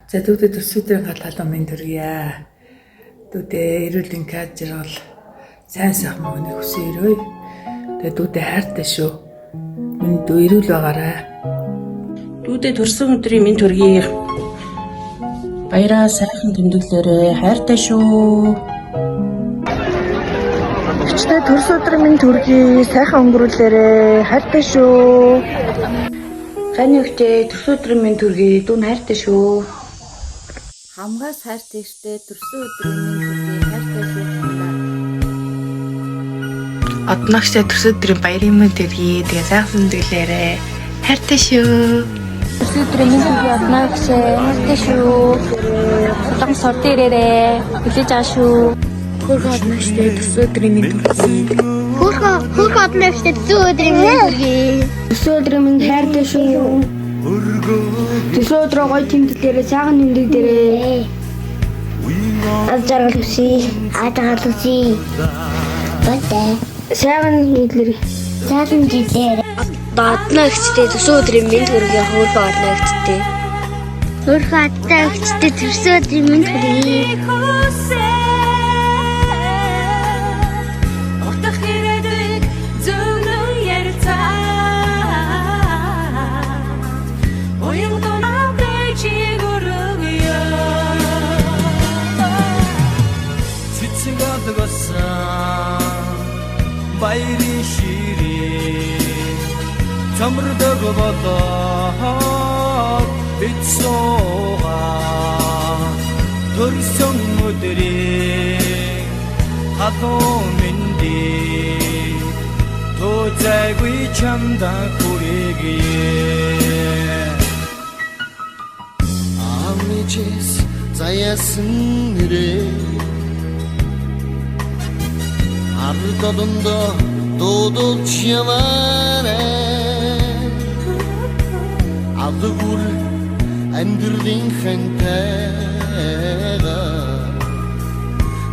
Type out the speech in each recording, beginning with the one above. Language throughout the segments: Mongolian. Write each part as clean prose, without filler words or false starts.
За дүүдэд өсвөдрийн галгалан минь төргийа. Дүүдээ эрүүл ингээд жиргал сайн сайхан мөний хүсээрөө. Тэгээ дүүдээ хайртай шүү. Минь дүү эрүүл байгаарай. Дүүдээ төрсөн өдрийн минь төргий. Баяраа сайхан тэмдэглээрээ хайртай шүү. Өчтөө төрсөн өдрийн минь төргий сайхан өнгөрүүлээрээ хайртай шүү. Ганы өгтөө төрсөн өдрийн минь төргий дүүн хайртай шүү. Хамгаас хайртай ихтэй төрсөн өдрийн минь төргий хайртай шүү. Одногштой төрсөн өдрийн баярын минь төргий тэгээ сайхан тэмдэглээрээ хайртай шүү. Төрсөн өдрийн минь төргий одногш хайртай шүү. Улам сорт ирээрээ хүлээж аваа шүү. Хөөрхөн одногштой төрсөн өдрийн минь төргий. Хөөрхөн одногштой төрсөн өдрийн минь төргий. Төрсөн өдрийн минь хайртай шүү. Төрсөн өдрөө гоё тэмдэглээрээ сайхан тэмдэглээрээ. Аз жаргал хүсье. Батай. Сайхан тэмдэглээрээ. Сайхан тэмдэглээрээ. Одногчтой төрсөн өдрийн минь төргий хөөрхөн одногчтой. Хөөрхөн одногчтой төрсөн өдрийн минь төргий. Баярын ширээ цамрдаг болоод бид суугаа төрсөн өдрийн халуун мэндийг тооцоогүй чамда хүрээгээ амичээс заяасан нэрээ ард олондоо дуудулж яваарай адгүр амьдралын хантайга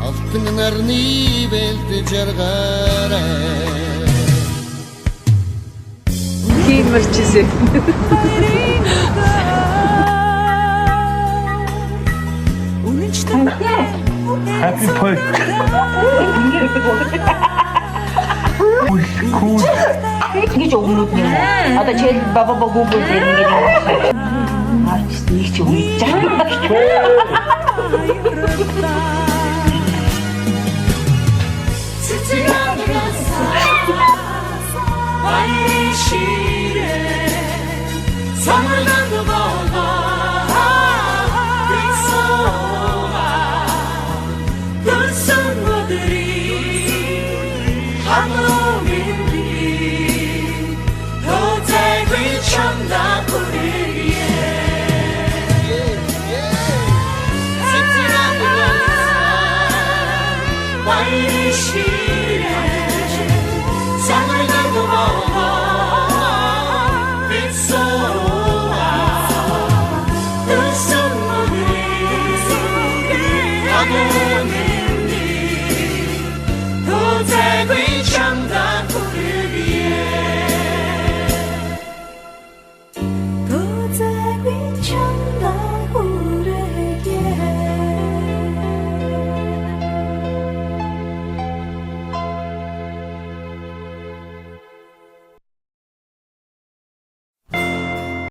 алтан нарны бэлд жаргаарай Химэрчээсээ. Happy birthday. Cool. Ингэж өгнүүд юм уу? Одоо чи баба Google дээр ингэж юм. Арчс нэг ч өгч.